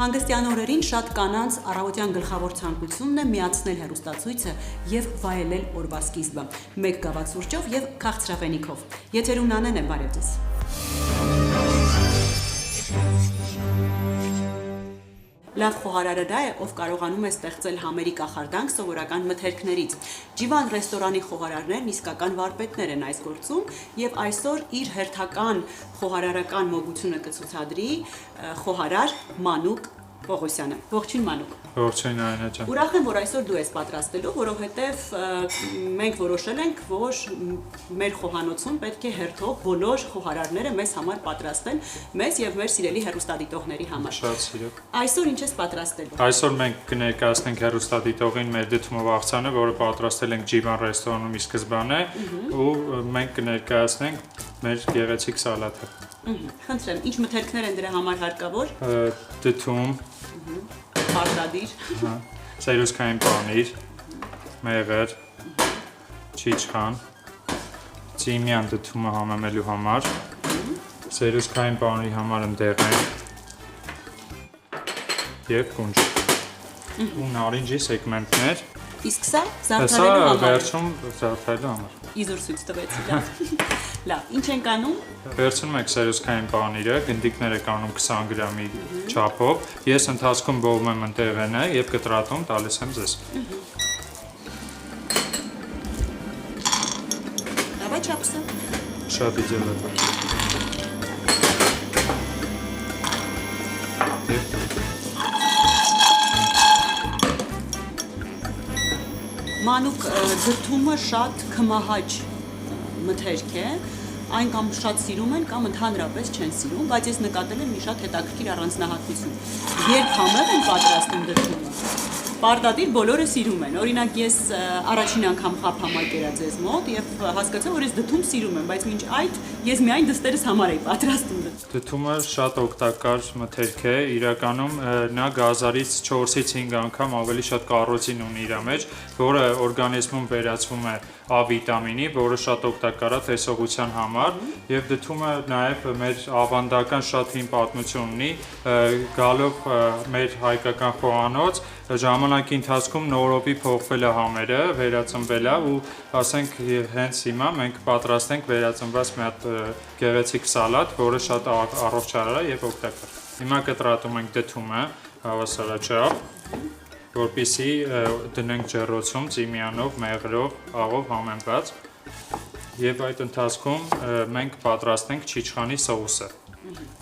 Հանգստյան օրերին շատ կանանց առավոտյան գլխավոր ցանկությունն է միացնել հեռուստացույցը եւ վայելել օրվա սկիզբը, մեկ գավաթ սուրճով եւ քաղցրավենիքով։ Եթերում Նանեն է, բարև ձեզ։ Լավ խոհարարը դա է, ով կարողանում է ստեղծել համերի կախարդանք սովորական մթերքներից։ Ջիվան ռեստորանի խոհարարներն իսկական վարպետներ են այս գործում եւ այսօր իր հերթական խոհարարական մոգությունը կցուցադրի խոհարար Մանուկ Պողոսյանը։ Ողջույն Մանուկ։ Ողջույն Արինա ջան։ Ուրախ եմ, որ այսօր դու ես պատրաստելու, որովհետև մենք որոշել ենք, որ մեր խոհանոցում պետք է հերթով բոլոր խոհարարները մեզ համար պատրաստեն, մեզ եւ մեր սիրելի հեռուստադիտողների համար։ Շատ սիրով։ Այսօր ինչ ես պատրաստելու։ Այսօր մենք կներկայացնենք հեռուստադիտողին մեր դդումով աղցանը, որը պատրաստել ենք Ջիվան ռեստորանում ի սկզբանե, ու մենք կներկայացնենք մեր գեղեցիկ սալաթը։ Խնդրեմ, ինչ մթերքներ են դրա համար հարկավոր։ Դդում, Պարտադիր, սերուսքային պանիր, մեղր, չիչխան, ծիմյան դդումը համեմելու համար, սերուսքային պանիրի համար ընդեղեն եւ կունջ։ Ու նարինջի սեգմենտներ։ իսկ սա Սա զարդարելու համար։ վերջում զարդարելու համար։ Իզուր ցույց տվեցի, լավ։ Լավ, ինչ ենք անում։ Վերցնում եք սերուսքային պանիրը, գնդիկներ եք անում 20 գրամի չափով, ես ընթացքում բովում եմ ընդեղենը եւ կտրատում տալիս եմ ձեզ։ Давай չափսը։ Շատ իդեալ է։ Մանուկ դդումը շատ քմահաճ մթերք է, այն կամ շատ սիրում են, կամ ընդհանրապես չեն սիրում, բայց ես նկատել եմ մի շատ հետաքրքիր առանձնահատկություն։ Երբ համեղ են պատրաստում դդումը, պարտադիր բոլորը սիրում են։ Օրինակ ես առաջին անգամ խապ համակերա ձեզ մոտ եւ հասկացա, որ ես դդում սիրում եմ, բայց մինչ այդ ես միայն դստերս համար էի պատրաստում։ Դդումը շատ օգտակար մթերք է, իրականում նա գազարից 4-ից 5 անգամ ավելի շատ կարոտին ունի իր մեջ, որը օրգանիզմում վերածվում է A վիտամինի, որը շատ օգտակար է տեսողության համար, եւ դդումը նաեւ մեր ավանդական շատ հին պատմություն ունի, գալով մեր հայկական խոհանոց, ժամանակի ընթացքում նորովի փոխվել է համերը, վերածնվել է ու ասենք հենց հիմա մենք պատրաստենք վերածնված մի հատ գեղեցիկ սալատ, որը շատ առողջարար է եւ օգտակար։ Հիմա կտրատում ենք դդումը հավասարաչափ, որպեսզի դնենք ջեռոցում ծիմյանով, մեղրով, աղով համեմված եւ այդ ընթացքում մենք պատրաստենք չիչխանի սոուսը,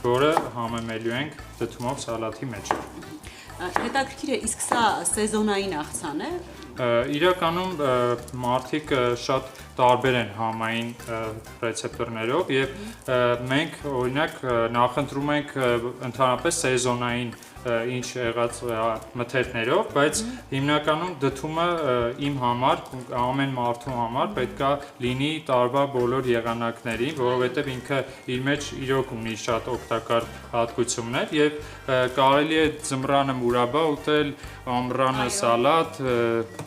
որը համեմելու ենք դդումով սալաթի մեջ։ Հետաքրքիր է, իսկ սա սեզոնային աղցան է։ Իրականում մարդիկ շատ տարբեր են համային ռեցեպտորներով եւ մենք օրինակ նախընտրում ենք ընդհանրապես սեզոնային ինչ եղած մթերքներով, բայց հիմնականում դդումը իմ համար, ամեն մարդու համար պետքա լինի տարվա բոլոր եղանակներին, որովհետև ինքը իր մեջ իրոք ունի շատ օգտակար հատկություններ եւ կարելի է ձմռանը մուրաբա ուտել, ամռանը սալատ,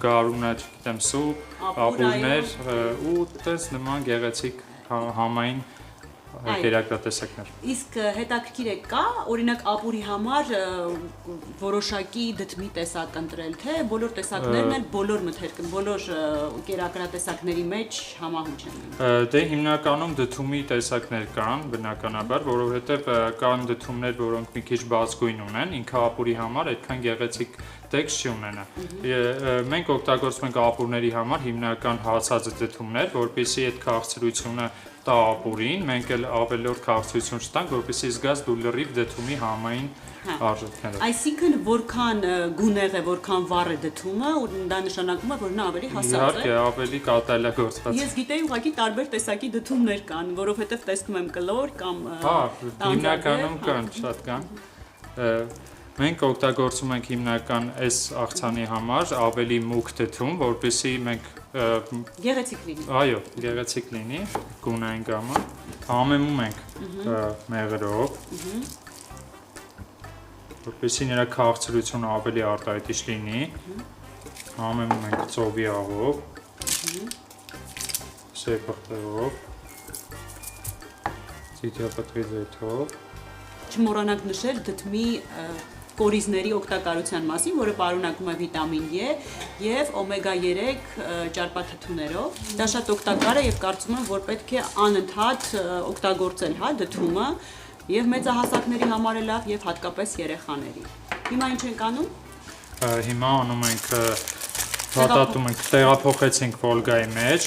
գարունը, չգիտեմ, սուպ, ապուրներ ու տես նման գեղեցիկ համային կերակրատեսակներ։ Իսկ հետաքրքիր է կա, օրինակ ապուրի համար որոշակի դդմի տեսակ ընտրել, թե բոլոր տեսակներն են, բոլոր մթերքն, բոլոր կերակրատեսակների մեջ համահունչ են։ Դե հիմնականում դդումի տեսակներ կան, բնականաբար, որովհետև կան դդումներ, որոնք մի քիչ բացգույն ունեն, ինքը ապուրի համար այդքան գեղեցիկ տեքստ չի ունենա։ Մենք օգտագործում ենք ապուրների համար հիմնական հացած դդումներ, որպեսզի այդ քաղցրությունը տա ապուրին, մենք էլ ավելորդ քաղցրություն չտանք, որպեսզի զգաս դու լրիվ դդումի համային արժեքները։ Այսինքն որքան գունեղ է, որքան վառ է դդումը, դա նշանակում է, որ նա ավելի հասած է։ Իհարկե, ավելի կատարելագործված։ Ես գիտեի ուղղակի տարբեր տեսակի դդումներ կան, որովհետև տեսնում եմ կլոր կամ հիմնականում կան, շատ կան։ Մենք օգտագործում ենք հիմնական այս աղցանի համար ավելի մուգ դդում, որպեսզի մենք գեղեցիկ լինի։ Այո, գեղեցիկ լինի, գունային գամը։ Համեմում ենք մեղրով, որպեսզի նրա քաղցրությունը ավելի արտահայտիչ լինի։ Համեմում ենք ծովի աղով, սեպրտերով, ծիթիապտրի զեթով, չմոռանանք նշել դդմի կորիզների օգտակարության մասին, որը պարունակում է վիտամին E եւ օմեգա 3 ճարպաթթուներով։ Դա շատ օգտակար է եւ կարծում եմ, որ պետք է անընդհատ օգտագործել, հա, դդումը եւ մեծահասակների համար է լավ եւ հատկապես երեխաների։ Հիմա ինչ ենք անում։ Հիմա անում ենք հատատում ենք, տեղափոխեցինք Վոլգայի մեջ,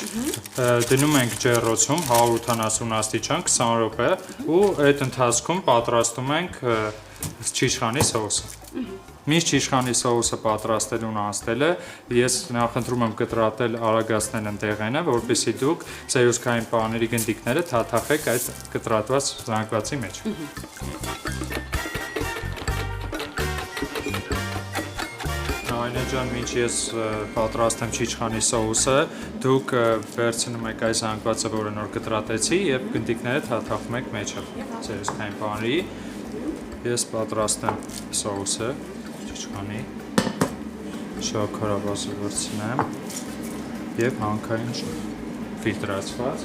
դնում ենք ջեռոցում 180 աստիճան 20 րոպե ու այդ ընթացքում պատրաստում ենք չիչխանի սոուսը։ Միշտ չիչխանի սոուսը պատրաստելուն անցնելը ես նախընտրում եմ կտրատել արագացնել ընդեղենը, որպեսզի դուք ձեր ուզքային պաների գնդիկները թաթախեք այդ կտրատված զանգվածի մեջ։ Այնեջան, մինչ ես պատրաստեմ չիչխանի սոուսը, դուք վերցնում եք այս զանգվածը, որը նոր կտրատեցի, եւ գնդիկները թաթախում եք մեջը ձեր ուզքային պանրի։ Ես պատրաստեմ սոուսը, չիչխանի, շաքարավազը վերցնեմ եւ հանքային ֆիլտրացված։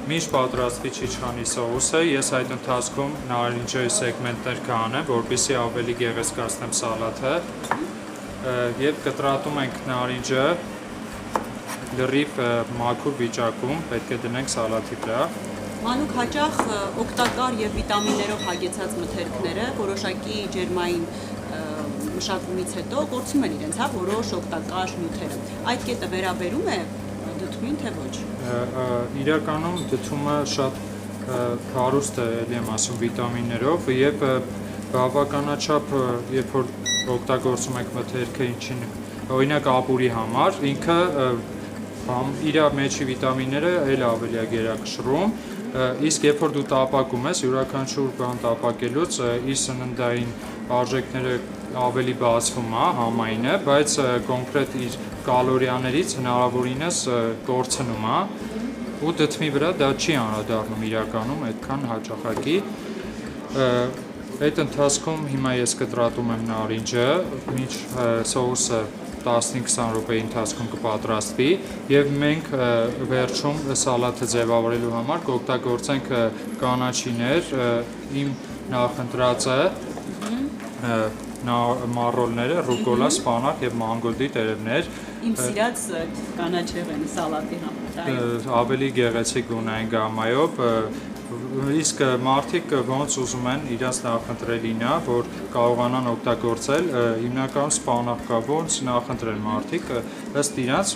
Միշտ պատրաստվի չիչխանի սոուսը, ես այդ ընթացքում նարինջի սեգմենտներ կանեմ, որպեսզի ավելի գեղեցկացնեմ սալաթը եւ կտրատում ենք նարինջը լրիվ մաքուր վիճակում, պետք է դնենք սալաթի վրա։ Մանուկ հաճախ օգտակար եւ վիտամիններով հագեցած մթերքները որոշակի ջերմային մշակումից հետո կորցնում են իրենց, հա, որոշ օգտակար նյութերը։ Այդ կետը վերաբերում է դդումին, թե ոչ։ Իրականում դդումը շատ հարուստ է, ելի եմ ասում, վիտամիններով եւ բավականաչափ, երբ որ օգտագործում եք մթերքը, ինչին օրինակ ապուրի համար, ինքը իր մեջի վիտամինները էլ ավելի է գերակշռում, իսկ երբ որ դու տապակում ես, յուրաքանչյուր բան տապակելուց իր սննդային արժեքները ավելի բացվում է համայնը, բայց կոնկրետ իր կալորիաներից հնարավորինս կորցնում է ու դդմի վրա դա չի անդրադառնում իրականում այդքան հաճախակի։ Այդ ընթացքում հիմա ես կտրատում եմ նարինջը, մինչ սոուսը 15-20 րոպեի ընթացքում կպատրաստվի եւ մենք վերջում սալաթը ձևավորելու համար կօգտագործենք կանաչիներ, իմ նախընտրածը մարոլները, ռուկոլա, սպանակ եւ մանգոլդի տերևներ։ Իմ սիրած կանաչեղենի սալատի համար։ Ավելի գեղեցիկ գունային գամմայով, իսկ մարդիկ ոնց ուզում են իրաց նախընտրելինա, որ կարողանան օգտագործել, հիմնականում սպանակ կա, ոնց նախընտրել մարդիկ, ըստ իրանց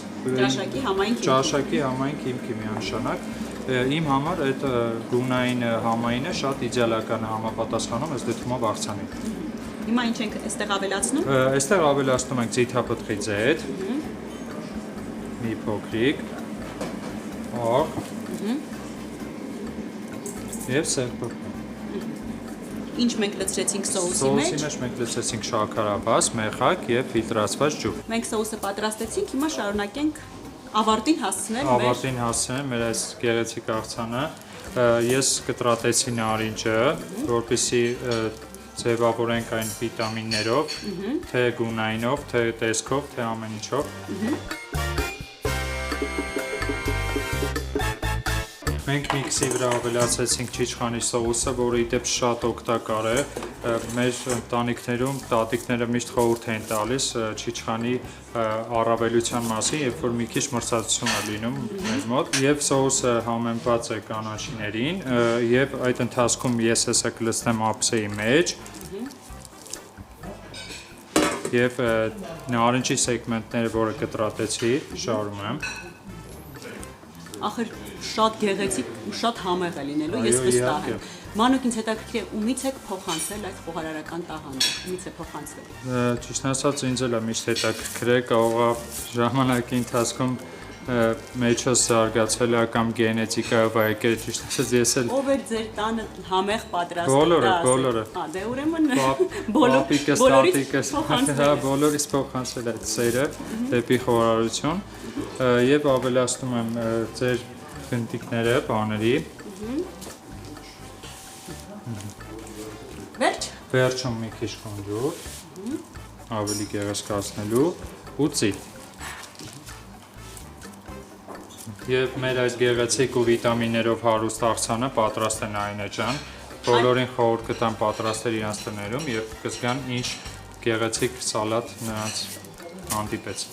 ճաշակի համայնք հիմքի միանշանակ։ Իմ համար այդ գունային համայինը շատ իդեալական համապատասխանում ըստ դդումով աղցանին։ Հիմա ինչ ենք այստեղ ավելացնում։ Այստեղ ավելացնում ենք ձիթապտղի ձեթ, մի փոքրիկ, աղ եւ սերպը։ Ինչ մենք լցրեցինք սոուսի մեջ։ Սոուսի մեջ մենք լցրեցինք շաքարավազ, մեխակ եւ ֆիլտրացված ջուր։ Մենք սոուսը պատրաստեցինք, հիմա շարունակենք ավարտին հասցնել մեր այս գեղեցիկ աղցանը։ Ես կտրատեցի նարինջը, որպեսզի ձևավորենք այն վիտամիններով, թե գունայինով, թե տեսքով, թե ամեն ինչով։ Մենք միքսի վրա ավելացրեցինք չիչխանի սոուսը, որը ի դեպ շատ օգտակար է։ Մեր ընտանիքներում տատիկները միշտ խորհուրդ են տալիս չիչխանի առավելության մասին, երբ որ մի քիչ մրցակցություն է լինում մեզ մոտ, եւ սոուսը համեմված է կանաչիներին, եւ այդ ընթացքում ես հեսա կլցնեմ ափսեի մեջ եւ նարինջի սեգմենտները, որը կտրատեցի, շարում եմ։ Ախր շատ գեղեցիկ ու շատ համեղ է լինելու, ես վստահ եմ։ Մանուկ, ինձ հետաքրքիր է, ումից եք փոխանցել այդ խոհարարական տաղանդը, ումից է փոխանցվել։ Ճիշտն ասած, ինձ էլ է միշտ հետաքրքրել, կարող է ժամանակի ընթացքում մեջս զարգացել է կամ գենետիկայով է եկել, ճիշտ ասած ես էլ Ով էր ձեր տանը համեղ պատրաստել։ Բոլորը։ Դե ուրեմն բոլորից փոխանցել այդ սերը դեպի խոհարարություն եւ ավելացնում եմ ձեր գնդիկները, բաների։ Վերջում մի քիչ կոնջուր, ավելի գեղեցկացնելու ու ծիլ։ Եվ մեր այս գեղեցիկ ու վիտամիններով հարուստ աղցանը պատրաստ է Նայինե ջան։ Բոլորին խորհուրդ կտամ պատրաստել իրենց տներում եւ կզգան ինչ գեղեցիկ սալատ նրանց հանդիպեց։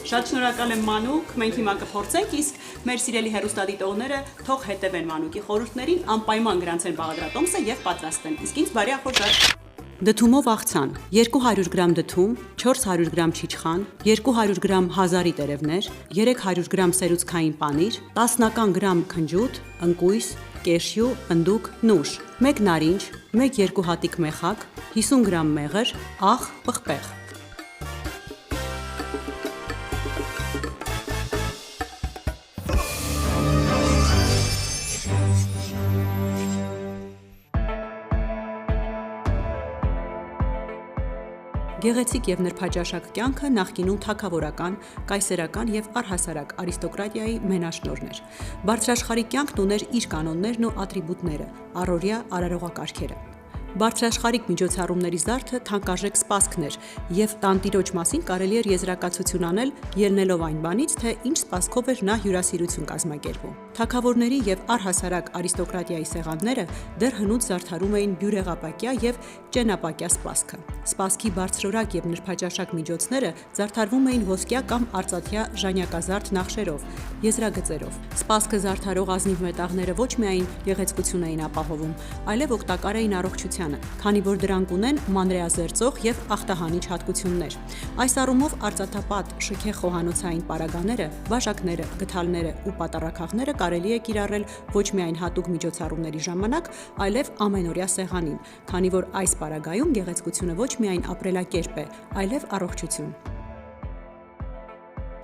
Շատ շնորհակալ եմ Մանուկ, մենք հիմա կփորձենք, իսկ մեր սիրելի հեռուստադիտողները թող հետևեն Մանուկի խորհուրդներին, անպայման գրանցեն բաղադրատոմսը եւ պատրաստեն։ Իսկ ինձ բարի ախորժակ։ Դդումով աղցան 200 գրամ դդում, 400 գրամ չիչխան, 200 գրամ հազարի տերևներ, 300 գրամ սերուցքային պանիր, 10 գրամ քնջութ, ընկույզ, կեշյու, պնդուկ, նուշ, 1 նարինջ, 1-2 հատիկ մեխակ, 50 գրամ մեղր, աղ, պղպեղ։ Գեղեցիկ եւ նրբաճաշակ կյանքը նախկինում թագավորական, կայսերական եւ առհասարակ արիստոկրատիայի մենաշնորհն էր։ Բարձրաշխարհի կյանքն ուներ իր կանոններն ու ատրիբուտները, առօրյա արարողակարգերը։ Բարձրաշխարհիկ միջոցառումների զարդը թանկարժեք սպասքն էր, եւ տանտիրոջ մասին կարելի էր եզրակացություն անել, ելնելով այն բանից, թե ինչ սպասքով էր նա հյուրասիրություն կազմակերպում։ Թագավորների եւ առհասարակ արիստոկրատիայի սեղանները դեռ հնուց զարդարում էին բյուրեղապակյա եւ ճենապակյա սպասքը։ Սպասքի բարձրորակ եւ նրբաճաշակ միջոցները զարդարվում էին ոսկյա կամ արծաթյա ժանյակազարդ նախշերով, եզրագծերով։ Սպասքը զարդարող ազնիվ մետաղները ոչ միայն գեղեցկություն էին ապահովում, այլև օգտակար էին առողջությանը, քանի որ դրանք ունեն մանրեազերծող եւ ախտահանիչ հատկություններ։ Այս առումով արծաթապատ, շքեղ խոհանոցային պարագաները, բաժակները, գդալները ու պատառաքաղները կարելի է կիրառել ոչ միայն հատուկ միջոցառումների ժամանակ, այլև ամենօրյա սեղանին, քանի որ այս պարագայում գեղեցկությունը ոչ միայն ապրելակերպ է, այլև առողջություն։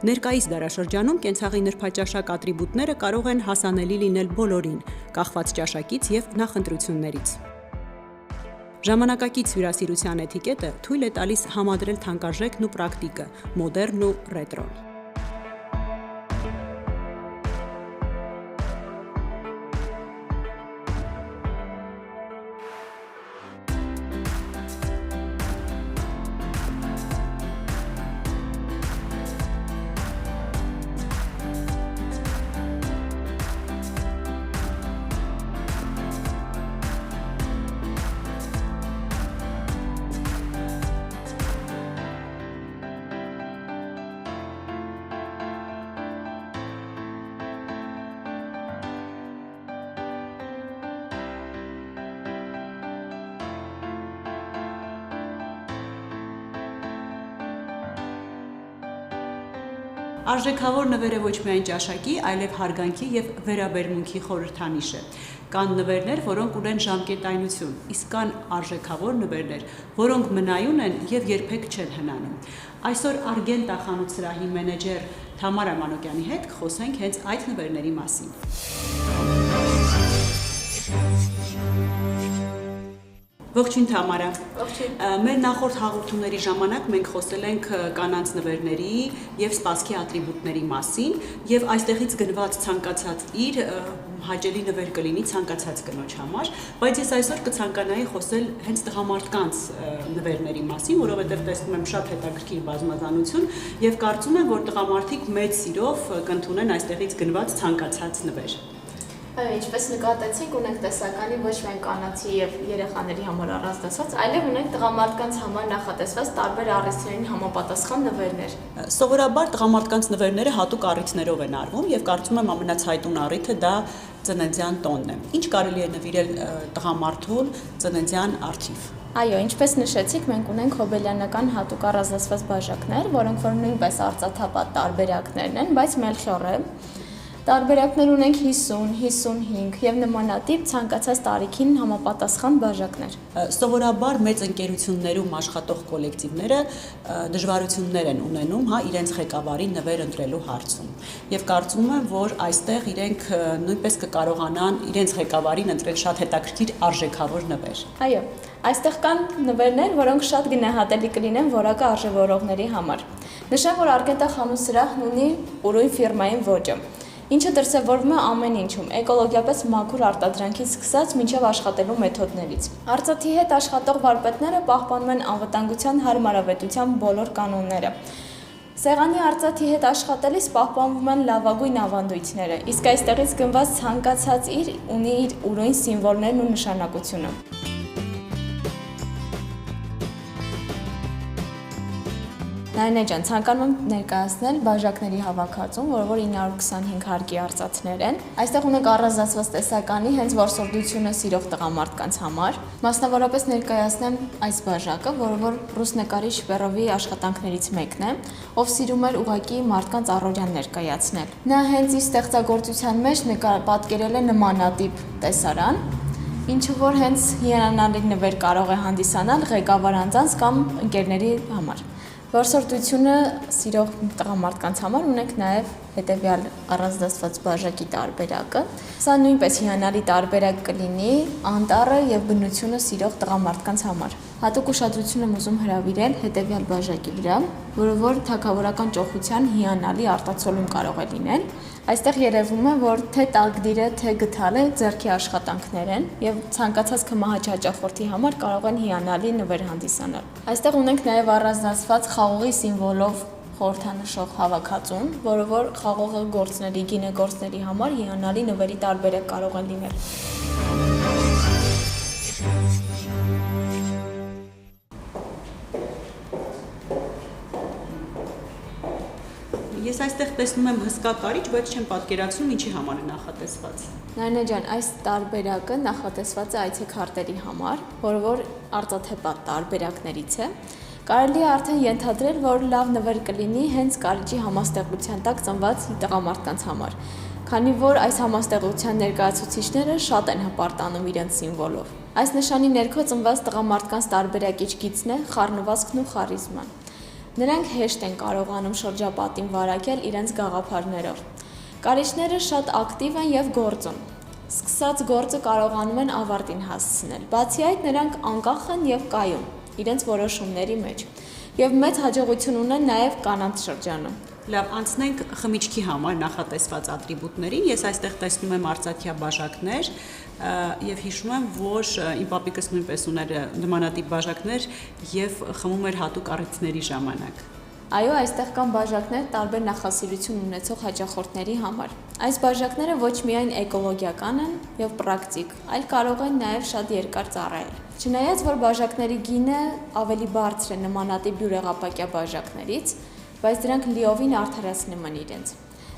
Ներկայիս դարաշրջանում կենցաղի նրբաճաշակ ատրիբուտները կարող են հասանելի լինել բոլորին, կախված ճաշակից եւ նախընտրություններից։ Ժամանակակից հյուրասիրության էթիկետը թույլ է տալիս համադրել թանկարժեքն ու պրակտիկը, մոդեռնն ու ռետրոն։ Արժեքավոր նվերը ոչ միայն ճաշակի, այլև հարգանքի եւ վերաբերմունքի խորհրդանիշ է։ Կան նվերներ, որոնք ունեն ժամկետայնություն, իսկ կան արժեքավոր նվերներ, որոնք մնայուն են եւ երբեք չեն հնանում։ Այսօր Արգենտա խանութսրահի մենեջեր Թամարա Մանոկյանի հետ կխոսենք հենց այդ նվերների մասին։ Ողջույն Թամարա։ Ողջույն։ Մեր նախորդ հաղորդումների ժամանակ մենք խոսել ենք կանանց նվերների եւ սպասքի ատրիբուտների մասին եւ այստեղից գնված ցանկացած իր հաճելի նվեր կլինի ցանկացած կնոջ համար, բայց ես այսօր կցանկանայի խոսել հենց տղամարդկանց նվերների մասին, որովհետեւ տեսնում եմ շատ հետաքրքիր բազմազանություն եւ կարծում եմ, որ տղամարդիկ մեծ սիրով կընդունեն այստեղից գնված ցանկացած նվեր։ Այո, ինչպես նկատեցինք, ունենք տեսականի ոչ միայն կանացի եւ երեխաների համար առանձնացած, այլև ունենք տղամարդկանց համար նախատեսված տարբեր առիթներին համապատասխան նվերներ։ Սովորաբար տղամարդկանց նվերները հատուկ առիթներով են արվում եւ կարծում եմ ամենացայտուն առիթը դա ծննդյան տոնն է։ Ինչ կարելի է նվիրել տղամարդուն ծննդյան առթիվ։ Այո, ինչպես նշեցիք, մենք ունենք հոբելյանական հատուկ առանձնացված բաժակներ, որոնք որ նույնպես արծաթապատ տարբերակներն են, բայց Մելխիոր է։ Տարբերակներ ունենք 50, 55 եւ նմանատիպ ցանկացած տարիքին համապատասխան բաժակներ։ Սովորաբար մեծ ընկերություններում աշխատող կոլեկտիվները դժվարություններ են ունենում, իրենց ղեկավարի նվեր ընտրելու հարցում։ Եվ կարծում եմ, որ այստեղ իրենք նույնպես կկարողանան իրենց ղեկավարին ընտրել շատ հետաքրքիր արժեքավոր նվեր։ Այո, այստեղ կան նվերներ, որոնք շատ գնահատելի կլինեն որակը արժևորողների համար։ Նշեմ, որ Արգենտա խանութսրահն ունի ուրույն ֆիրմային ոճը, ինչը դրսևորվում է ամեն ինչում, էկոլոգիապես մաքուր արտադրանքից սկսած մինչև աշխատելու մեթոդներից։ Արծաթի հետ աշխատող վարպետները պահպանում են անվտանգության հարմարավետության բոլոր կանոնները։ Սեղանի արծաթի հետ աշխատելիս պահպանվում են լավագույն ավանդույթները, իսկ այստեղից գնված ցանկացած իր ունի իր ուրույն սիմվոլներն ու նշանակությունը։ Նայնե ջան, ցանկանում եմ ներկայացնել բաժակների հավաքածուն, որը 925 հարկի արծաթներ են։ Այստեղ ունենք առանձնացված տեսականի հենց որսորդությունը սիրող տղամարդկանց համար։ Մասնավորապես ներկայացնեմ այս բաժակը, որը ռուս նկարիչ Պերովի աշխատանքներից մեկն է, ով սիրում էր ուղղակի մարդկանց առօրյան ներկայացնել։ Նա հենց իր ստեղծագործության մեջ պատկերել է նմանատիպ տեսարան, ինչը որ հենց հիանալի նվեր կարող է հանդիսանալ ղեկավար անձանց կամ ընկերների համար։ Որսորդությունը սիրող տղամարդկանց համար ունենք նաև հետևյալ առանձնացված բաժակի տարբերակը։ Սա նույնպես հիանալի տարբերակ կլինի անտառը եւ բնությունը սիրող տղամարդկանց համար։ Հատուկ ուշադրություն եմ ուզում հրավիրել հետևյալ բաժակի վրա, որը որ թագավորական ճոխության հիանալի արտացոլում կարող է լինել։ Այստեղ երևում է, որ թե տակդիրը, թե գդալը ձեռքի աշխատանքներ են եւ ցանկացած քմահաճ հաճախորդի համար կարող են հիանալի նվեր հանդիսանալ։ Այստեղ ունենք նաեւ առանձնացված խաղողի սիմվոլով խորհրդանշող հավաքածուն, որը որ խաղողը գործների, գինեգործների համար հիանալի նվերի տարբերակ կարող են լինել։ Ես այստեղ տեսնում եմ հսկա կարիճ, բայց չեմ պատկերացնում ինչի համար է նախատեսված։ Նայնե ջան, այս տարբերակը նախատեսված է այցեքարտերի համար, որը որ արծաթեպատ տարբերակներից է։ Կարելի է արդեն ենթադրել, որ լավ նվեր կլինի հենց կարիճի համաստեղության տակ ծնված տղամարդկանց համար, քանի որ այս համաստեղության ներկայացուցիչները շատ են հպարտանում իրենց սիմվոլով։ Այս նշանի ներքո ծնված տղամարդկանց տարբերակիչ գիծն է խառնվածքն ու խարիզման։ Նրանք հեշտ են կարողանում շրջապատին վարակել իրենց գաղափարներով։ Կարիճները շատ ակտիվ են եւ գործուն։ Սկսած գործը կարողանում են ավարտին հասցնել։ Բացի այդ, նրանք անկախ են եւ կայուն իրենց որոշումների մեջ եւ մեծ հաջողություն ունեն նաեւ կանանց շրջանում։ Լավ, անցնենք խմիչքի համար նախատեսված ատրիբուտներին։ Ես այստեղ տեսնում եմ արծաթյա բաժակներ եւ հիշում եմ, որ իմ պապիկս նույնպես ուներ նմանատիպ բաժակներ եւ խմում էր հատուկ առիթների ժամանակ։ Այո, այստեղ կան բաժակներ տարբեր նախասիրություն ունեցող հաճախորդների համար։ Այս բաժակները ոչ միայն էկոլոգիական են եւ պրակտիկ, այլ կարող են նաեւ շատ երկար ծառայել։ Չնայած որ բաժակների գինը ավելի բարձր է նմանատիպ բյուրեղապակյա բաժակներից, բայց դրանք լիովին արդարացնում են իրենց։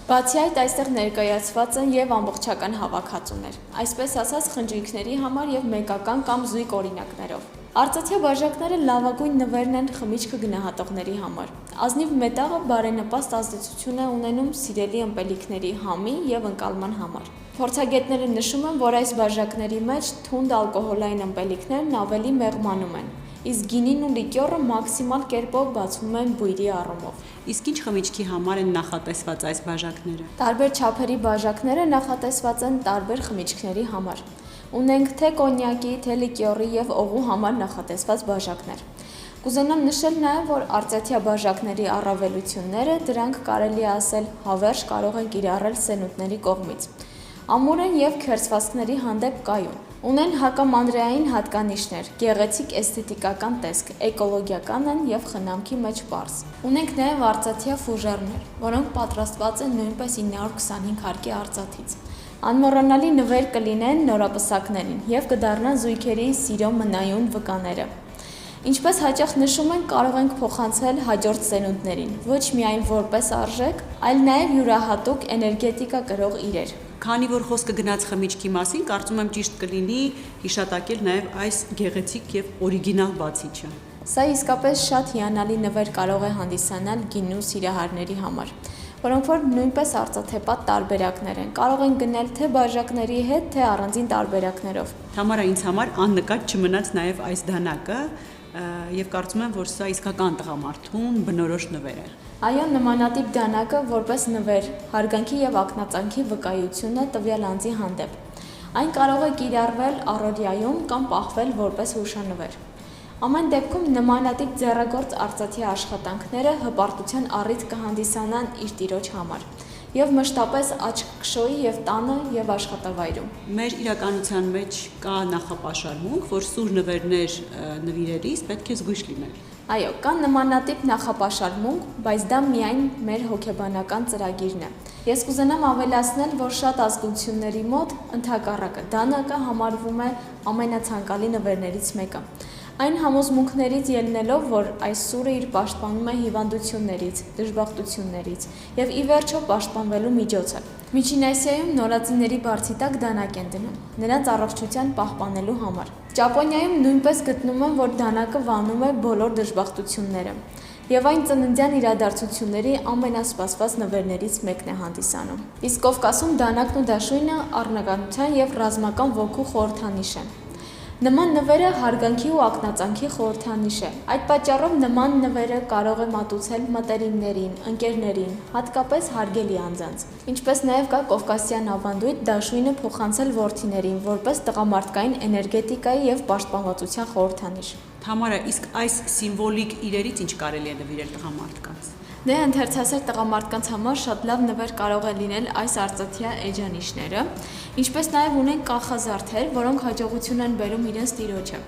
Բացի այդ, այստեղ ներկայացված են եւ ամբողջական հավաքածուներ, այսպես ասած խնջույքների համար եւ մեկական կամ զույգ օրինակներով։ Արծաթյա բաժակները լավագույն նվերն են խմիչքը գնահատողների համար։ Ազնիվ մետաղը բարենպաստ ազդեցություն է ունենում սիրելի ըմպելիքների համի եւ ընկալման համար։ Փորձագետները նշում են, որ այս բաժակների մեջ թունդ ալկոհոլային ըմպելիքներն ավելի մեղմանում են, իսկ գինին ու լիկյորը մաքսիմալ կերպով բացվում են բույրի առումով։ Իսկ ինչ խմիչքի համար են նախատեսված այս բաժակները։ Տարբեր չափերի բաժակները նախատեսված են տարբեր խմիչքների համար։ Ունենք թե կոնյակի, թե լիկյորի եւ օղու համար նախատեսված բաժակներ։ Կուզենամ նշել նաեւ, որ արծաթյա բաժակների առավելությունները դրանք կարելի է ասել հավերժ կարող են կիրառել սենուտների կողմից։ Ամուր են եւ քերծվածքների հանդեպ կայուն։ Ունեն հակամանրեային հատկանիշներ, գեղեցիկ էսթետիկական տեսք, էկոլոգիական են եւ խնամքի մեջ պարզ։ Ունենք նաեւ արծաթյա ֆուժերներ, որոնք պատրաստված են նույնպես 925 հարկի արծաթից։ Անմոռանալի նվեր կլինեն նորապսակներին եւ կդառնան զույգերի սիրո մնայուն վկաները։ Ինչպես հաճախ նշում են, կարող ենք փոխանցել հաջորդ սերունդներին, ոչ միայն որպես արժեք, այլ նաեւ յուրահատուկ էներգետիկա կրող իրեր։ Քանի որ խոսքը գնաց խմիչքի մասին, կարծում եմ ճիշտ կլինի հիշատակել նաեւ այս գեղեցիկ եւ օրիգինալ բացիչը։ Սա իսկապես շատ հիանալի նվեր կարող է հանդիսանալ գինու սիրահարների համար, որոնք որ նույնպես արծաթեպատ տարբերակներ են, կարող են գնել թե բաժակների հետ, թե առանձին տարբերակներով։ Թամարա, ինձ համար աննկատ չմնաց նաեւ այս դանակը եւ կարծում եմ, որ սա իսկական տղամարդուն բնորոշ նվեր է։ Այո, նմանատիպ դանակը որպես նվեր, հարգանքի եւ ակնածանքի վկայություն է տվյալ անձի հանդեպ։ Այն կարող է կիրառվել առօրյայում կամ պահվել որպես հուշանվեր։ Ամեն դեպքում նմանատիպ ձեռագործ արծաթյա աշխատանքները հպարտության առիթ կհանդիսանան իր տիրոջ համար։ եւ մշտապես աչք կշոյի եւ տանը եւ աշխատավայրում։ Մեր իրականության մեջ կա նախապաշարմունք, որ սուր նվերներ նվիրելիս պետք է զգույշ լինել։ Այո, կան նմանատիպ նախապաշարմունք, բայց դա միայն մեր հոգեբանական ծրագիրն է։ Ես կուզենամ ավելացնել, որ շատ ազգությունների մոտ ընդհակառակը դանակը համարվում է ամենացանկալի նվերներից մեկը։ Այն համոզմունքներից ելնելով, որ այս սուրը իր պաշտպանում է հիվանդություններից, դժբախտություններից եւ ի վերջո պաշտպանվելու միջոց է։ Միջին Ասիայում նորածինների բարձի տակ դանակ են դնում, նրանց առողջության պահպանելու համար։ Ճապոնիայում նույնպես գտնում են, որ դանակը վանում է բոլոր դժբախտությունները, եւ այն ծննդյան իրադարձությունների ամենասպասված նվերներից մեկն է հանդիսանում։ Իսկ Կովկասում դանակն ու դաշույնը առնականության եւ ռազմական ոգու խորհրդանիշ են։ Նման նվերը հարգանքի ու ակնածանքի խորհրդանիշ է։ Այդ պատճառով նման նվերը կարող է մատուցել մտերիմներին, ընկերներին, հատկապես հարգելի անձանց։ Ինչպես նաև կա կովկասյան ավանդույթ դաշույնը փոխանցել որդիներին, որպես տղամարդկային էներգետիկայի եւ պաշտպանվածության խորհրդանիշ։ Թամարա, իսկ այս սիմվոլիկ իրերից ինչ կարելի է նվիրել տղամարդկանց։ Դե ընթերցասեր տղամարդկանց համար շատ լավ նվեր կարող է լինել այս արծաթյա էջանիշները, ինչպես նաև ունեն կախազարդեր, որոնք հաջողություն են բերում իրենց տիրոջը։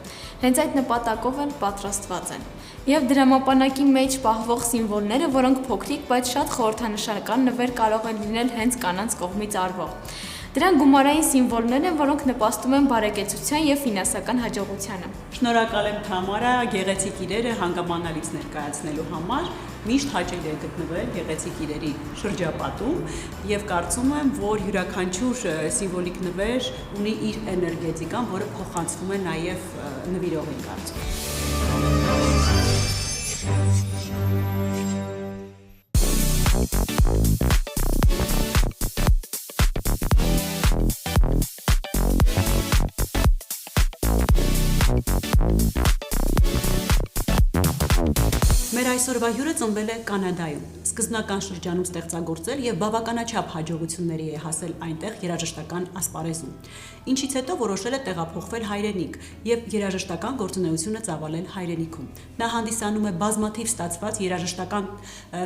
Հենց այդ նպատակով են պատրաստված են։ Եվ դրամապանակի մեջ պահվող սիմվոլները, որոնք փոքրիկ, բայց շատ խորհրդանշական նվեր կարող են լինել հենց կանանց կողմից արվող։ Դրանք գումարային սիմվոլներ են, որոնք նպաստում են բարեկեցության եւ ֆինանսական հաջողությանը։ Շնորհակալ եմ Թամարա, գեղեցիկ իրերը հանգամանալից ներկայացնելու համար։ Միշտ հաճելի է գտնվել գեղեցիկ իրերի շրջապատում եւ կարծում եմ, որ յուրաքանչյուր սիմվոլիկ նվեր ունի իր էներգետիկան, որը փոխանցվում է նաեւ նվիրողին կարծում։ Մեր այսօրվա հյուրը ծնվել է Կանադայում, սկզբնական շրջանում ստեղծագործել եւ բավականաչափ հաջողությունների է հասել այնտեղ երաժշտական ասպարեզում, ինչից հետո որոշել է տեղափոխվել հայրենիք եւ երաժշտական գործունեությունը ծավալել հայրենիքում։ Նա հանդիսանում է բազմաթիվ ստացված երաժշտական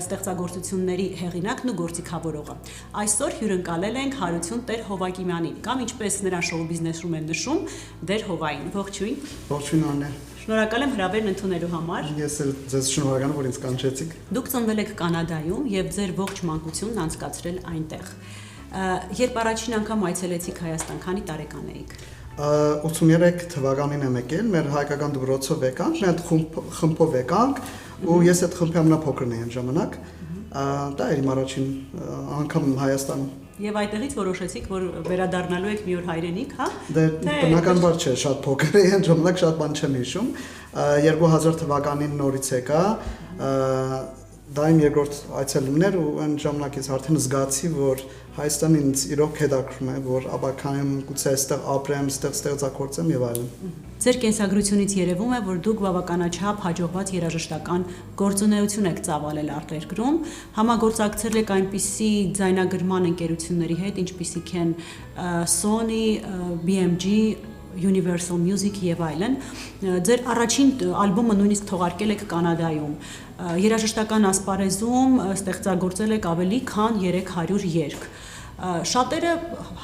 ստեղծագործությունների հեղինակն ու գործիքավորողը։ Այսօր հյուրընկալել ենք Հարություն Տեր Հովակիմյանին, կամ ինչպես նրան շոու բիզնեսում են նշում, Դեր Հովային։ Ողջույն։ Ողջույն Աննե։ Շնորհակալ եմ հրավերն ընդունելու համար։ Ես էլ ձեզ շնորհակալ եմ, որ ինձ կանչեցիք։ Դուք ծնվել եք Կանադայում եւ ձեր ողջ մանկությունն անցկացրել այնտեղ։ Երբ առաջին անգամ այցելեցիք Հայաստան, քանի տարեկան էիք։ 83 թվականին եմ եկել, մեր հայկական դպրոցով եկանք, մի հատ խմբով եկանք, ու ես այդ խմբի ամենափոքրն էի այն ժամանակ։ Դա էր իմ առաջին անգամ Հայաստանում։ Եվ այդտեղից որոշեցիք, որ վերադառնալու եք մի օր հայրենիք, հա։ Դե բնականաբար չէ, շատ փոքր էի, այն ժամանակ շատ բան չեմ հիշում։ 2000 թվականին նորից եկա, դա իմ երկրորդ այցելումն էր, ու այն ժամանակ ես արդեն զգացի, որ Հայաստանը ինձ իրոք հետաքրքրում է, որ ապակայում գուցե այստեղ ապրեմ, այստեղ ստեղծագործեմ եւ այլն։ Ձեր կենսագրությունից երևում է, որ դուք բավականաչափ հաջողված երաժշտական գործունեություն եք ծավալել արտերկրում, համագործակցել եք այնպիսի ձայնագրման ընկերությունների հետ, ինչպիսիք են Sony, BMG, Universal Music եւ այլն։ Ձեր առաջին ալբոմը նույնիսկ թողարկել եք Կանադայում։ Երաժշտական ասպարեզում ստեղծագործել եք ավելի քան 300 երգ։ Շատերը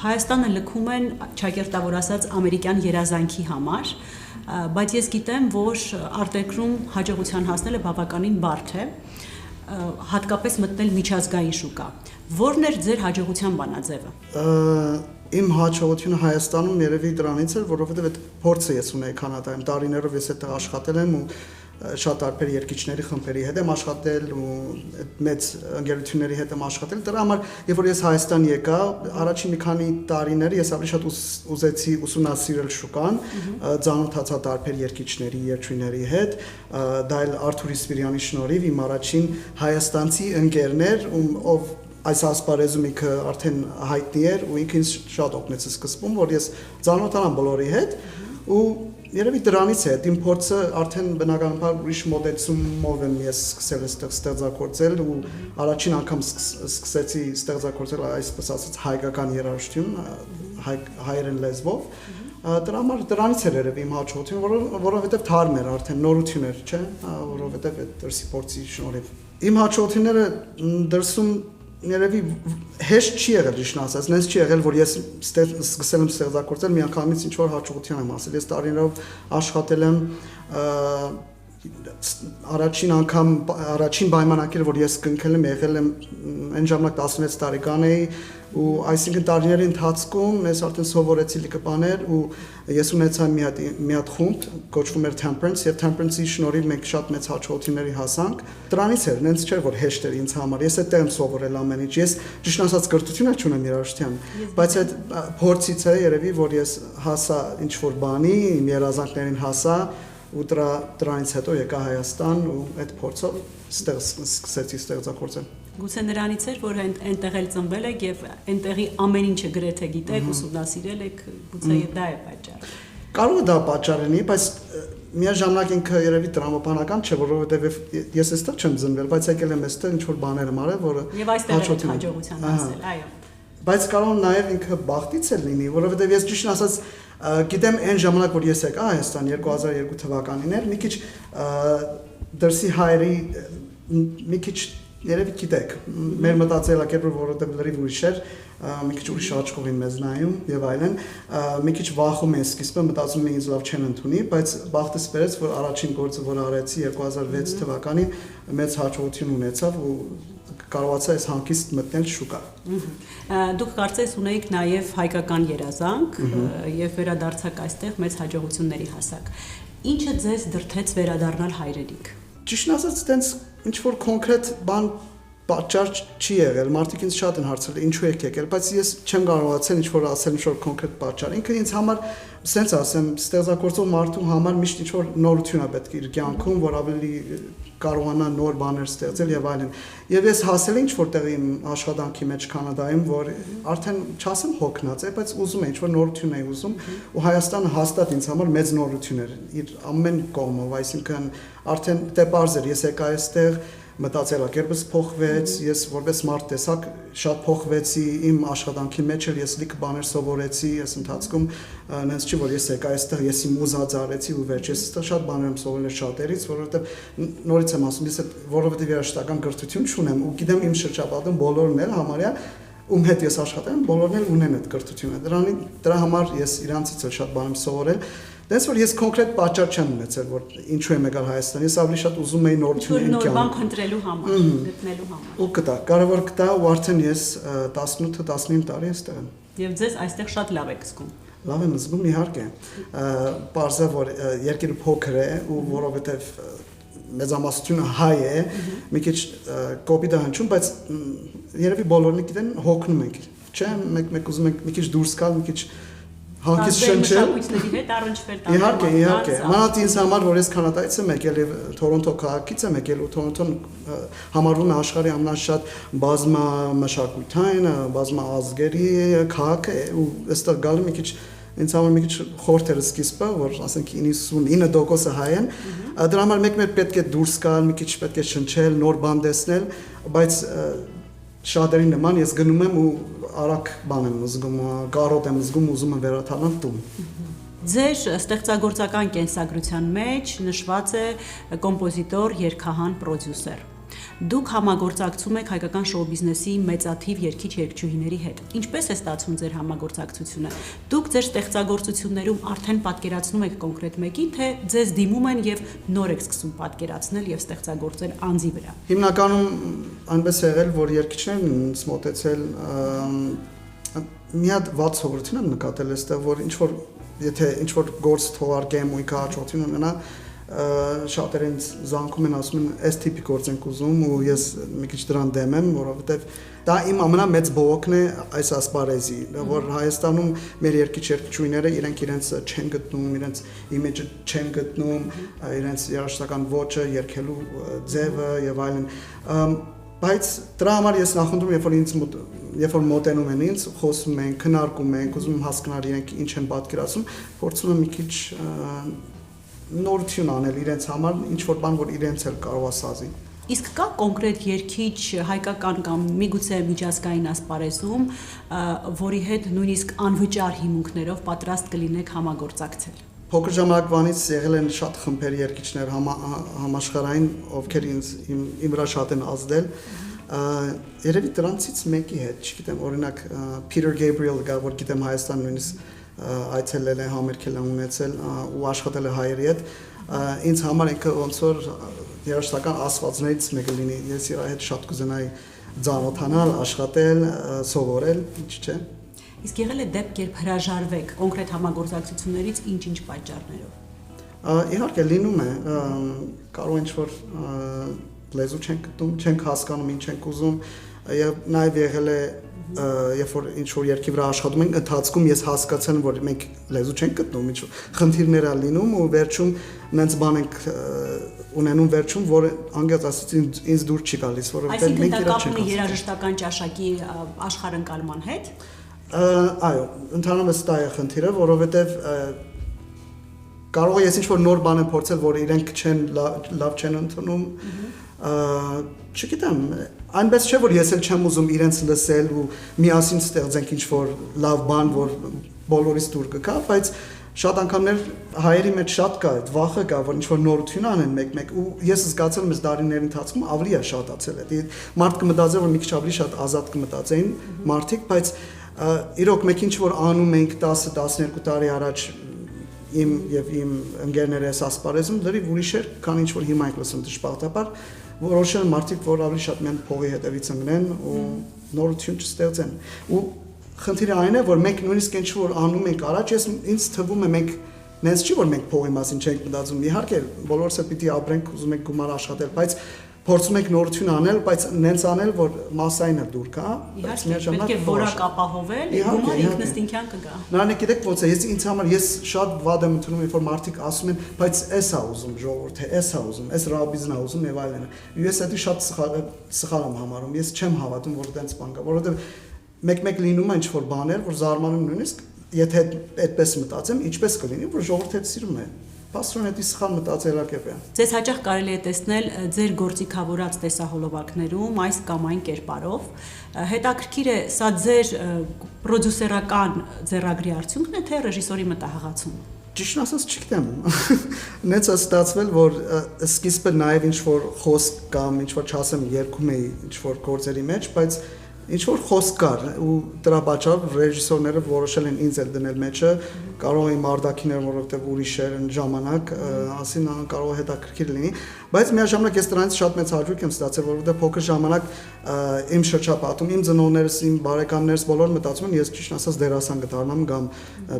Հայաստանը լքում են, ճակերտավոր ասած, ամերիկյան երազանքի համար, բայց ես գիտեմ, որ արտերկրում հաջողության հասնելը բավականին բարդ է, հատկապես մտնել միջազգային շուկա։ Որն էր ձեր հաջողության բանաձևը։ Իմ հաջողությունը Հայաստանում երևի դրանից էր, որովհետև այդ փորձը ես ունեի Կանադայում, տարիներով ես այդտեղ աշխատել եմ ու շատ տարբեր երկիչների խմբերի հետ եմ աշխատել ու մեծ ընկերությունների հետ եմ աշխատել։ Դրա համար, երբ որ ես Հայաստան եկա, առաջին մի քանի տարիները ես ավելի շատ ուզեցի ուսումնասիրել շուկան, ծանոթացա տարբեր երկիչների, երգչուհիների հետ, դա էլ Արթուր Իսպիրյանի շնորհիվ իմ առաջին հայաստանցի ընկերներ, ով այս ասպարեզում ինքը արդեն հայտնի էր ու ինքը ինձ շատ օգնեց սկզբում, որ ես ծանոթանամ բոլորի հետ ու երևի դրանից է, իմ փորձը արդեն բնականաբար ուրիշ մոտեցումով եմ ես սկսել այստեղ ստեղծագործել ու առաջին անգամ սկսեցի ստեղծագործել այսպես ասած հայկական երաժշտություն հայերեն լեզվով։ Դրա համար դրանից էր երևի իմ հաջողությունը, որովհետև թարմ էր արդեն նորություն էր, չէ՞, որովհետև այդ դրսի փորձի շնորհիվ։ Իմ հաջողությունները դրսում Երևի հեշտ չի եղել ճիշտ ասած, նենց չի եղել, որ ես սկսել եմ ստեղծագործել, միանգամից ինչ որ հաջողության եմ ասել։ Ես տարիներով աշխատել եմ առաջին անգամ առաջին պայմանակները, որ ես կնքել եմ, եղել եմ այն ժամանակ 16 տարեկան էի ու այսինքն տարիների ընթացքում ես արդեն սովորեցի լիքը բաներ ու ես ունեցա մի հատ խումբ, կոչվում էր Temperance, եւ Temperance-ի շնորհիվ մենք շատ մեծ հաջողությունների հասանք։ Դրանից էր, նենց չէր որ հեշտ էր ինձ համար։ Ես այդտեղ եմ սովորել ամեն ինչ։ Ես ճիշտ ասած կրթություն չունեմ երաժշտության, բայց այդ փորձից է երևի, որ ես հասա ինչ որ բանի, իմ երազանքներին հասա ու դրանից հետո եկա Հայաստան ու այդ փորձով սկսեցի ստեղծագործել։ Գուցե նրանից էր, որ այնտեղ էլ ծնվել եք եւ այնտեղի ամեն ինչը գրեթե գիտեք, ուսումնասիրել եք, գուցե դա է պատճառը։ Կարող է դա պատճառ լինի, բայց միաժամանակ ինքը երևի տրամաբանական չէ, որովհետեւ ես այստեղ չեմ ծնվել, բայց եկել եմ այստեղ ինչ որ բաներ եմ արել, որը եւ այստեղ է հաջողության հասել, այո։ Բայց կարող է նաեւ ինքը բախտից էլ լինի, որովհետեւ ես ճիշտ ասած գիտեմ այն ժամանակ, որ ես եկա Հայաստան 2002 թվականին էր, մի քիչ դրսի հայերի մի քիչ երևի գիտեք, մեր մտածելակերպը որովհետև լրիվ ուրիշ էր, մի քիչ ուրիշ աչքով են մեզ նայում եւ այլն, մի քիչ վախում են սկիզբը, մտածում են ինձ լավ չեն ընդունի, բայց բախտս բերեց, որ առաջին գործը, որ արեցի 2006 թվականին, մեծ հաջողություն ունեցավ ու կարողացա այս հանգիստ մտնել շուկա։ Դուք կարծես ունեիք նաև հայկական երազանք եւ վերադարձաք այստեղ մեծ հաջողությունների հասակ։ Ինչը ձեզ դրդեց վերադառնալ հայրենիք։ Ճիշտ ասած, տենց ինչ որ կոնկրետ բան պատճառ չի եղել, մարդիկ ինձ շատ են հարցրել ինչու եք եկել, բայց ես չեմ կարողացել ինչ որ ասել ինչ որ կոնկրետ պատճառ։ Ինքը ինձ համար, սենց ասեմ, ստեղծագործող մարդու համար միշտ ինչ որ նորություն է պետք իր կյանքում, որ ավելի կարողանա նոր բաներ ստեղծել եւ այլն։ Եւ ես հասել ինչ որտեղ իմ աշխատանքի մեջ Կանադայում, որ արդեն չասեմ հոգնած է, բայց ուզում եմ ինչ որ նորություն էի ուզում ու Հայաստանը հաստատ ինձ համար մեծ նորություն էր իր ամեն կողմով, այսինքն արդեն դե բարձր ես եկա այստեղ մտածելակերպս փոխվեց, ես որպես մարդ տեսակ շատ փոխվեցի իմ աշխատանքի մեջ էլ ես լիքը բաներ սովորեցի, ես ընթացքում նենց չի որ ես եկա այստեղ ես իմ ուզածը արեցի ու վերջ ես այստեղ շատ բաներ եմ սովորել շատերից, որովհետև նորից եմ ասում, ես որովհետև երաժշտական կրթություն չունեմ ու գիտեմ իմ շրջապատում բոլորն էլ համարյա ում հետ ես աշխատել եմ, բոլորն էլ ունեն այդ կրթությունը։ Դրա համար ես իրանցից էլ շատ բան եմ սովորել։ Դες որ ես կոնկրետ պատճառ չեմ ունեցել, որ ինչու եմ եկալ Հայաստան, ես ավելի շատ ուզում էի նորություններ նոր բան քննելու համար, գտնելու համար։ Ու կտա, կարևոր կտա ու արդեն ես 18-19 տարի այստեղ եմ։ Եվ ձեզ այստեղ շատ լավ եք զգում։ Լավ եմ զգում, իհարկե։ Պարզա որ երկիրը փոքր է ու որովհետև մեծամասնությունը հայ է, մի քիչ կոպիտ է հնչում, բայց երևի բոլորն գիտեն հոգնում ենք։ Չէ, մեկ ուզում ենք մի քիչ դուրս գալ, մի քիչ հանկիստ շնչել։ Մշակույթների հետ առնչվել Իհարկե, մանավանդ ինձ համար, որ ես Կանադայից եմ եկել եւ Թորոնտո քաղաքից եմ եկել ու Թորոնտոն համարվում է աշխարհի ամենաշատ բազմամշակութային, բազմաազգերի քաղաք է ու այստեղ գալը մի քիչ ինձ համար մի քիչ խորթ էր սկիզբը, որ ասենք 99% հայ են, դրա համար մեկ-մեկ պետք է դուրս գալ, մի քիչ պետք է շնչել, նոր բան տեսնել, բայց շատերի նման ես գնում եմ ու արագ բան եմ զգում, կարոտ եմ զգում, ուզում եմ վերադառնալ տուն։ Ձեր ստեղծագործական կենսագրության մեջ նշված է կոմպոզիտոր, երգահան, պրոդյուսեր։ Դուք համագործակցում եք հայկական շոու բիզնեսի մեծաթիվ երգիչ-երգչուհիների հետ։ Ինչպես է ստացվում ձեր համագործակցությունը։ Դուք ձեր ստեղծագործություններում արդեն պատկերացնում եք կոնկրետ մեկին, թե ձեզ դիմում են եւ նոր եք սկսում պատկերացնել եւ ստեղծագործել անձի վրա։ Հիմնականում այնպես է եղել, որ երգիչներն ինձ մոտեցել մի հատ վատ սովորություն եմ նկատել այստեղ, որ ինչ որ եթե ինչ որ գործ թողարկեմ ու հաջողություն ունենա շատերը ինձ զանգում են ասում են այս տիպի գործ ենք ուզում ու ես մի քիչ դրան դեմ եմ, որովհետև դա իմ ամենամեծ բողոքն է այս ասպարեզի, որ Հայաստանում մեր երգիչ-երգչուհիները իրենց չեն գտնում, իրենց իմիջը չեն գտնում, իրենց երաժշտական ոճը, երգելու ձևը եւ այլն։ Բայց դրա համար ես նախընտրում երբ որ մոտենում են ինձ, խոսում ենք, քննարկում ենք, ուզում եմ հասկանալ իրենք ինչ են պատկերացնում, փորձում եմ մի քիչ նորություն անել իրենց համար, ինչ որ բան, որ իրենց էլ կարող է սազի։ Իսկ կա կոնկրետ երգիչ հայկական կամ միգուցե միջազգային ասպարեզում, որի հետ նույնիսկ անվճար հիմունքներով պատրաստ կլինեք համագործակցել։ Փոքր ժամանակվանից եղել են շատ խմբեր երգիչներ համաշխարհային, ովքեր իմ վրա շատ են ազդել, Երևի դրանցից մեկի հետ, չգիտեմ, օրինակ Peter Gabriel գա, որ գիտեմ Հայաստան նույնիսկ այցելել է, համերգել է ունեցել ու աշխատել է հայերի հետ, ինձ համար ինքը ոնց որ երաժշտական ասվածներից մեկը լինի, ես իր հետ շատ կուզենայի ծանոթանալ, աշխատել, սովորել, ինչ չէ։ Իսկ եղել է դեպք, երբ հրաժարվեք կոնկրետ համագործակցություններից ինչ-ինչ պատճառներով։ Իհարկե լինում է, կարող ինչ-որ լեզու չենք գտնում, չենք հասկանում, ինչ ենք ուզում, եւ նաեւ եղել է երբ որ ինչ-որ երկի վրա աշխատում ենք, ընթացքում ես հասկացել, որ մենք լեզու չենք գտնում, ինչ-որ խնդիրներ ա լինում ու վերջում նենց բան ենք ունենում վերջում, որ անգամ ասած ինձ դուր չի գալիս, որովհետեւ մենք իրար չենք հասկանում։ Երաժշտական ճաշակի աշխարհընկալման հետ։ Այո, ընդհանրապես դա է խնդիրը, որովհետեւ կարող է ես ինչ-որ նոր բան եմ փորձել, որ իրենք չեն լավ չեն ընդունում, չգիտեմ, այնպես չէ, որ ես էլ չեմ ուզում իրենց լսել ու միասին ստեղծենք ինչ-որ լավ բան, որ բոլորից դուր կգա, բայց շատ անգամներ հայերի մեջ շատ կա այդ վախը կա, որ ինչ-որ նորություն անեն մեկ-մեկ ու ես զգացել եմ այս տարիների ընթացքում ավելի է շատացել է։ Մարդ կմտածի, որ մի քիչ ավելի շատ ազատ կմտածեին մարդիկ, բայց իրոք մեկ ինչ-որ անում ենք 10-12 տարի առաջ իմ եւ իմ ընկերներս ասպարեզում լրիվ ուրիշ էր, քան ինչ որ հիմա ենք լսում դժբախտաբար, որոշել են մարդիկ, որ ավելի շատ մեն փողի հետևից ընկնեն ու նորություն չստեղծեն։ Ու խնդիրը այն է, որ մենք նույնիսկ ինչ որ անում ենք առաջ, ինձ թվում է մենք նենց չի որ մենք փողի մասին չենք մտածում։ Իհարկե, բոլորս էլ պիտի ապրենք, ուզում ենք գումար աշխատել, բայց փորձում ենք նորություն անել, բայց նենց անել, որ մասային էլ դուր գա, բայց միաժամանակ պետք է որակ ապահովել, գումարը ինքնըստինքյան կգա։ Նրանք գիտեք ոնց է, ինձ համար ես շատ վատ եմ ընդունում, երբ որ մարդիկ ասում են, բայց էս է ուզում ժողովուրդը, էս է ուզում, էս ռաբիզն է ուզում եւ այլն։ Ես դա շատ սխալ եմ համարում, ես չեմ հավատում, որ դենց բան կա, որովհետեւ մեկ-մեկ լինում է ինչ-որ բաներ, որ զարմանում նույնիսկ, եթե այդպես մտածեմ, ինչպես կլինի, որ ժողովուրդը սիրում է։ Պաստրոն էդի սխալ մտածելակերպ է։ Ձեզ հաճախ կարելի է տեսնել ձեր գործիքավորած տեսահոլովակներում այս կամ այն կերպարով։ Հետաքրքիր է, սա ձեր պրոդյուսերական ձեռագրի արդյունքն է, թե ռեժիսորի մտահղացումը։ Ճիշտ ասած չգիտեմ։ Նենց է ստացվել, որ սկիզբը նաև ինչ որ խոսք կամ ինչ որ չասեմ երկում էի ինչ որ գործերի մեջ, բայց ինչ որ խոսք կար ու դրա պատճառով ռեժիսորները որոշել են ինձ էլ դնել մեջը, կարող է մարդակիներ, որովհետև ուրիշ էր այն ժամանակ, ասին կարող է հետաքրքիր լինի, բայց միաժամանակ ես դրանից շատ մեծ հաճույք եմ ստացել, որովհետև փոքր ժամանակ իմ շրջապատում, իմ ծնողներս, իմ բարեկամներս բոլորը մտածում են, ես ճիշտ ասած դերասան կդառնամ կամ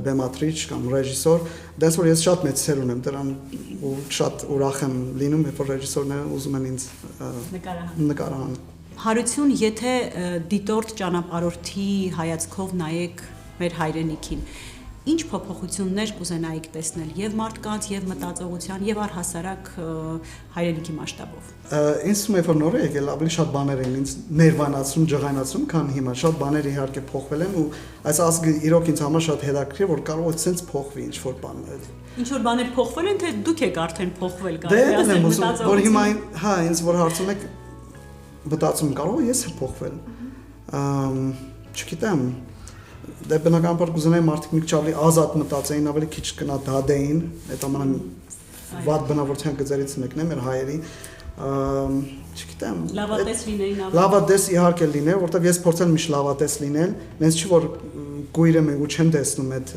բեմադրիչ կամ ռեժիսոր, դες որ ես շատ մեծ սեր ունեմ դրան ու շատ ուրախ եմ լինում, երբ որ ռեժիսորները ուզում են ինձ նկարահանել։ Հարություն, եթե դիտորդ ճանապարհորդի հայացքով նայեք մեր հայրենիքին, ինչ փոփոխություններ կուզենայիք տեսնել եւ մարդկանց, եւ մտածողության, եւ առհասարակ հայրենիքի մասշտաբով։ Ինձ թվում է, որ նոր է եկել, ավելի շատ բաներ են ինձ ներվանացնում, ջղայնացնում, քան հիմա։ Շատ բաներ իհարկե փոխվել են ու այս ազգը իրոք ինձ համար շատ հետաքրքիր է, որ կարող է ցենց փոխվի ինչ որ բան։ Ինչ որ բաներ փոխվել են, թե դուք եք արդեն փոխվել, կարելի է ասել մտածողություն։ Որ հիմա, հա, ինձ որ հարցում եք մտածում կարող ես եմ փոխվել։ Չգիտեմ, դե բնականաբար կուզենայի մարդիկ մի քիչ ավելի ազատ մտածեին, ավելի քիչ կնադադեին, այդ ամենը վատ բնավորության գծերից մեկն է մեր հայերի։ Չգիտեմ։ Լավատես լինեին ավելի։ Լավատես իհարկե լինել, որովհետև ես փորձել եմ միշտ լավատես լինել, նենց չի որ գույր եմ ու չեմ տեսնում այդ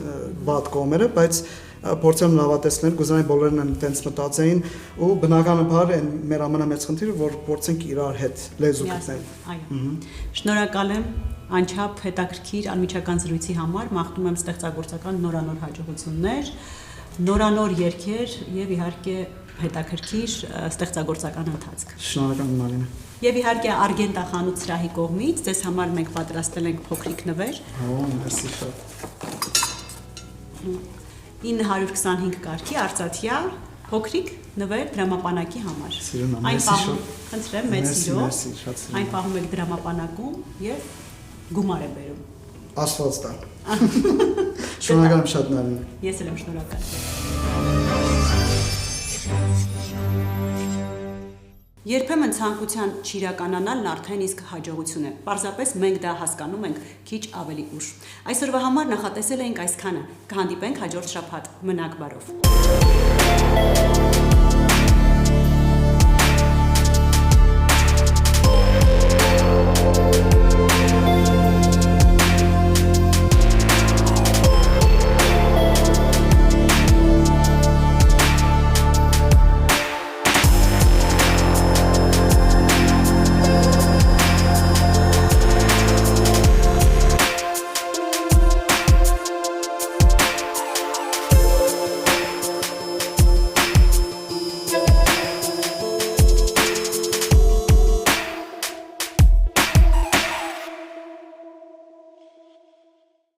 վատ կողմերը, բայց փորձեմ լավատեսնել, կուզենայի բոլորն են տենց մտածեին ու բնականաբար այն մեր ամենամեծ խնդիրը, որ փորձենք իրար հետ լեզու գտնել։ Այո։ Շնորհակալ եմ անչափ հետաքրքիր անմիջական զրույցի համար, մաղթում եմ ստեղծագործական նորանոր հաջողություններ, նորանոր երգեր եւ իհարկե հետաքրքիր ստեղծագործական ընթացք։ Շնորհակալ եմ Մարինա։ Եւ իհարկե Արգենտա խանութ սրահի կողմից ձեզ համար մենք պատրաստել ենք փոքրիկ նվեր։ Օ, մերսի շատ։ 925 կարգի արծաթյա փոքրիկ նվեր դրամապանակի համար։ Սիրուն եմ, մերսի շատ։ Խնդրեմ մեծ սիրով։ Մերսի, շատ սիրուն։ Այն պահում եք դրամապանակում եւ գումար է բերում։ Աստված տա։ Շնորհակալ եմ շատ Մարինա։ Ես էլ եմ շնորհակալ։ Երբեմն ցանկության չիրականանալն արդեն իսկ հաջողություն է։ Պարզապես մենք դա հասկանում ենք քիչ ավելի ուշ։ Այսօրվա համար նախատեսել էինք այսքանը։ Կհանդիպենք հաջորդ շաբաթ։ Մնաք բարով։